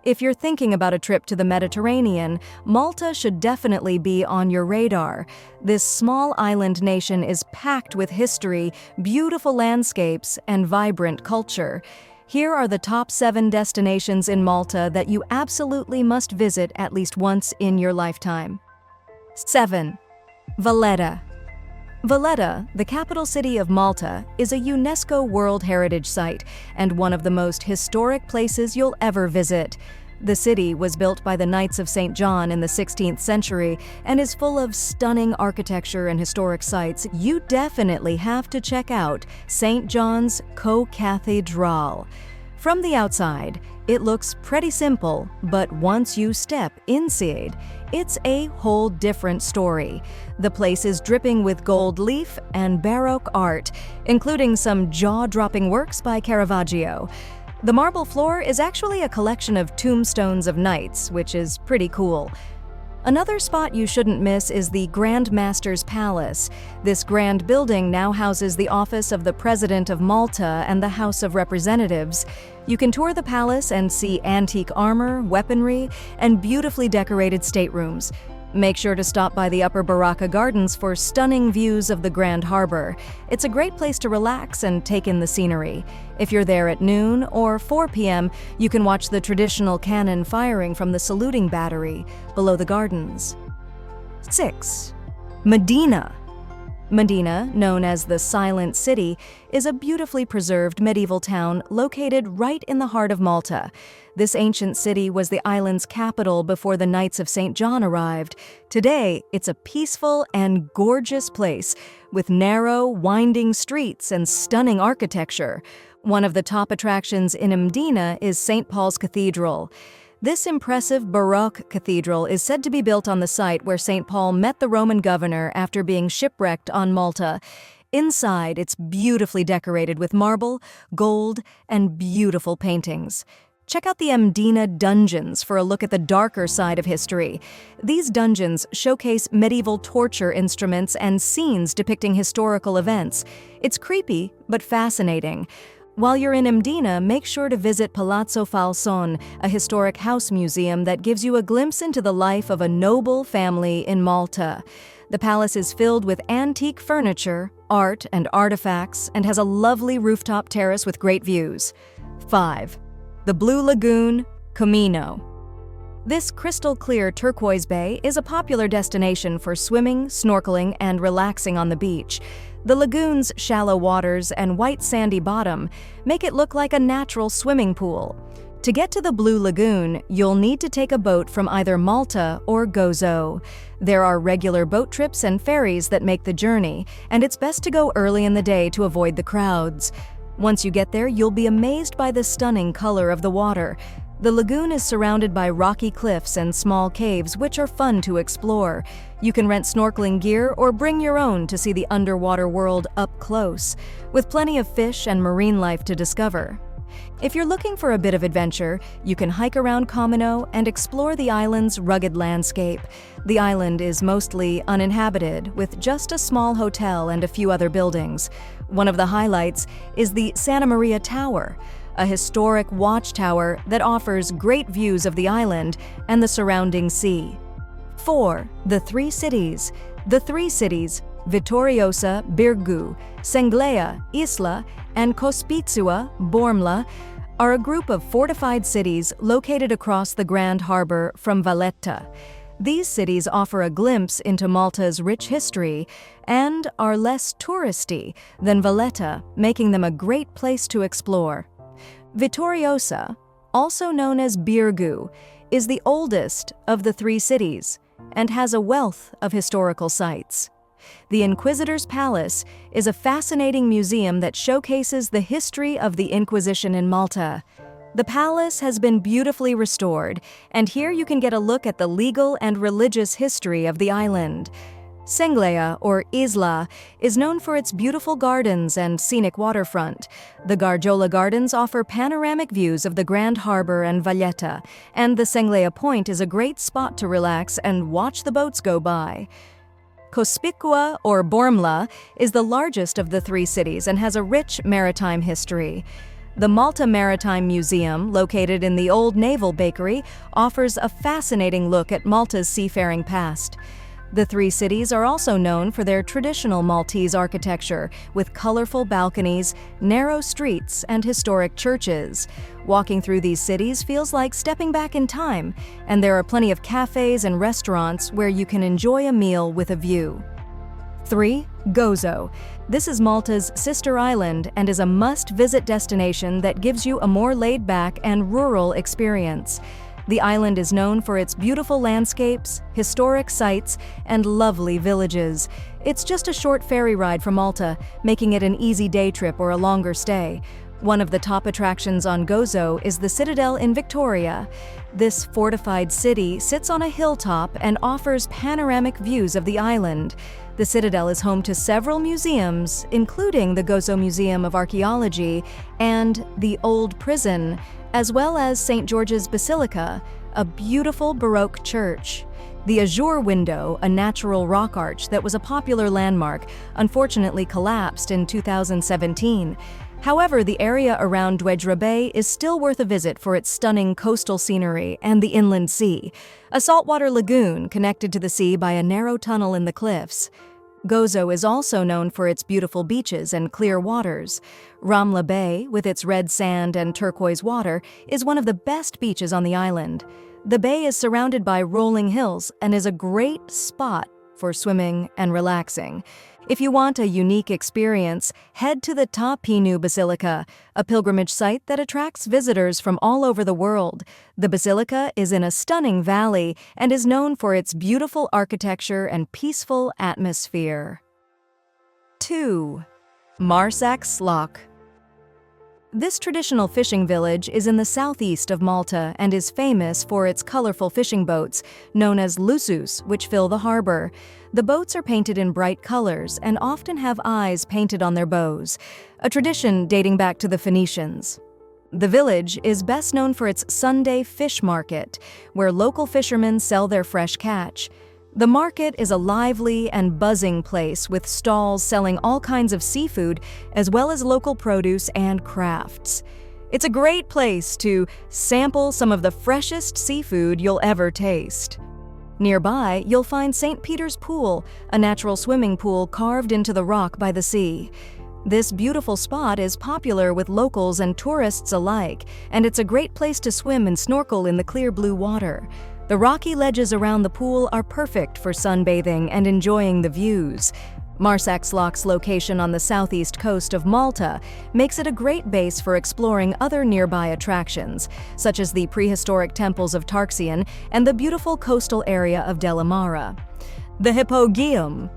If you're thinking about a trip to the Mediterranean, Malta should definitely be on your radar. This small island nation is packed with history, beautiful landscapes, and vibrant culture. Here are the top 7 destinations in Malta that you absolutely must visit at least once in your lifetime. 7. Valletta. Valletta, the capital city of Malta, is a UNESCO World Heritage Site and one of the most historic places you'll ever visit. The city was built by the Knights of St. John in the 16th century and is full of stunning architecture and historic sites. You definitely have to check out St. John's Co-Cathedral. From the outside, it looks pretty simple, but once you step inside, it's a whole different story. The place is dripping with gold leaf and baroque art, including some jaw-dropping works by Caravaggio. The marble floor is actually a collection of tombstones of knights, which is pretty cool. Another spot you shouldn't miss is the Grand Master's Palace. This grand building now houses the office of the President of Malta and the House of Representatives. You can tour the palace and see antique armor, weaponry, and beautifully decorated staterooms. Make sure to stop by the Upper Baraka Gardens for stunning views of the Grand Harbor. It's a great place to relax and take in the scenery. If you're there at noon or 4 p.m., you can watch the traditional cannon firing from the saluting battery below the gardens. 6. Medina. Medina, known as the Silent City, is a beautifully preserved medieval town located right in the heart of Malta. This ancient city was the island's capital before the Knights of St. John arrived. Today, it's a peaceful and gorgeous place with narrow, winding streets and stunning architecture. One of the top attractions in Medina is St. Paul's Cathedral. This impressive baroque cathedral is said to be built on the site where St. Paul met the Roman governor after being shipwrecked on Malta. Inside, it's beautifully decorated with marble, gold, and beautiful paintings. Check out the Medina dungeons for a look at the darker side of history. These dungeons showcase medieval torture instruments and scenes depicting historical events. It's creepy, but fascinating. While you're in Medina, make sure to visit Palazzo Falson, a historic house museum that gives you a glimpse into the life of a noble family in Malta. The palace is filled with antique furniture, art, and artifacts, and has a lovely rooftop terrace with great views. 5. The Blue Lagoon, Comino. This crystal-clear turquoise bay is a popular destination for swimming, snorkeling, and relaxing on the beach. The lagoon's shallow waters and white sandy bottom make it look like a natural swimming pool. To get to the Blue Lagoon, you'll need to take a boat from either Malta or Gozo. There are regular boat trips and ferries that make the journey, and it's best to go early in the day to avoid the crowds. Once you get there, you'll be amazed by the stunning color of the water. The lagoon is surrounded by rocky cliffs and small caves, which are fun to explore. You can rent snorkeling gear or bring your own to see the underwater world up close, with plenty of fish and marine life to discover. If you're looking for a bit of adventure, you can hike around Comino and explore the island's rugged landscape. The island is mostly uninhabited, with just a small hotel and a few other buildings. One of the highlights is the Santa Maria Tower, a historic watchtower that offers great views of the island and the surrounding sea. 4. The Three Cities. The Three Cities, Vittoriosa, Birgu, Senglea, Isla, and Cospizua, Bormla, are a group of fortified cities located across the Grand Harbor from Valletta. These cities offer a glimpse into Malta's rich history and are less touristy than Valletta, making them a great place to explore. Vittoriosa, also known as Birgu, is the oldest of the three cities and has a wealth of historical sites. The Inquisitor's Palace is a fascinating museum that showcases the history of the Inquisition in Malta. The palace has been beautifully restored, and here you can get a look at the legal and religious history of the island. Senglea, or Isla, is known for its beautiful gardens and scenic waterfront. The Garjola Gardens offer panoramic views of the Grand Harbor and Valletta, and the Senglea Point is a great spot to relax and watch the boats go by. Cospicua, or Bormla, is the largest of the three cities and has a rich maritime history. The Malta Maritime Museum, located in the Old Naval Bakery, offers a fascinating look at Malta's seafaring past. The three cities are also known for their traditional Maltese architecture, with colorful balconies, narrow streets, and historic churches. Walking through these cities feels like stepping back in time, and there are plenty of cafes and restaurants where you can enjoy a meal with a view. 3. Gozo. This is Malta's sister island and is a must-visit destination that gives you a more laid-back and rural experience. The island is known for its beautiful landscapes, historic sites, and lovely villages. It's just a short ferry ride from Malta, making it an easy day trip or a longer stay. One of the top attractions on Gozo is the Citadel in Victoria. This fortified city sits on a hilltop and offers panoramic views of the island. The Citadel is home to several museums, including the Gozo Museum of Archaeology and the Old Prison, as well as St. George's Basilica, a beautiful baroque church. The Azure Window, a natural rock arch that was a popular landmark, unfortunately collapsed in 2017. However, the area around Dwedra Bay is still worth a visit for its stunning coastal scenery and the inland sea, a saltwater lagoon connected to the sea by a narrow tunnel in the cliffs. Gozo is also known for its beautiful beaches and clear waters. Ramla Bay, with its red sand and turquoise water, is one of the best beaches on the island. The bay is surrounded by rolling hills and is a great spot for swimming and relaxing. If you want a unique experience, head to the Ta Pinu Basilica, a pilgrimage site that attracts visitors from all over the world. The basilica is in a stunning valley and is known for its beautiful architecture and peaceful atmosphere. 2. Marsac Slough. This traditional fishing village is in the southeast of Malta and is famous for its colorful fishing boats, known as lusus, which fill the harbor. The boats are painted in bright colors and often have eyes painted on their bows, a tradition dating back to the Phoenicians. The village is best known for its Sunday fish market, where local fishermen sell their fresh catch. The market is a lively and buzzing place with stalls selling all kinds of seafood as well as local produce and crafts. It's a great place to sample some of the freshest seafood you'll ever taste. Nearby, you'll find St. Peter's Pool, a natural swimming pool carved into the rock by the sea. This beautiful spot is popular with locals and tourists alike, and it's a great place to swim and snorkel in the clear blue water. The rocky ledges around the pool are perfect for sunbathing and enjoying the views. Marsac Slough's location on the southeast coast of Malta makes it a great base for exploring other nearby attractions, such as the prehistoric temples of Tarxian and the beautiful coastal area of Delamara. The Hypogeum.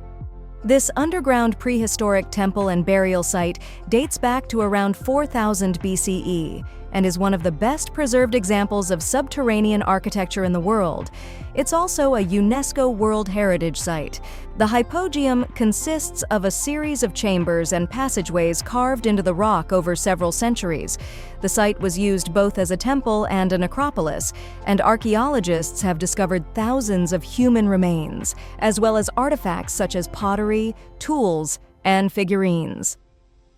This underground prehistoric temple and burial site dates back to around 4000 BCE and is one of the best preserved examples of subterranean architecture in the world. It's also a UNESCO World Heritage Site. The Hypogeum consists of a series of chambers and passageways carved into the rock over several centuries. The site was used both as a temple and a necropolis, and archaeologists have discovered thousands of human remains, as well as artifacts such as pottery, tools, and figurines.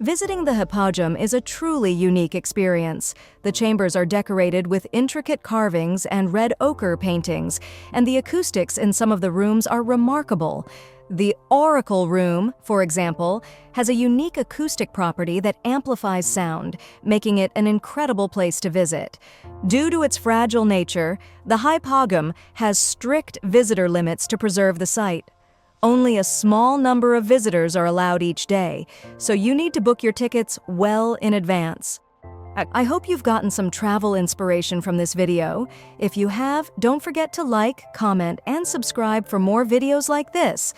Visiting the Hypogeum is a truly unique experience. The chambers are decorated with intricate carvings and red ochre paintings, and the acoustics in some of the rooms are remarkable. The Oracle Room, for example, has a unique acoustic property that amplifies sound, making it an incredible place to visit. Due to its fragile nature, the Hypogeum has strict visitor limits to preserve the site. Only a small number of visitors are allowed each day, so you need to book your tickets well in advance. I hope you've gotten some travel inspiration from this video. If you have, don't forget to like, comment, and subscribe for more videos like this.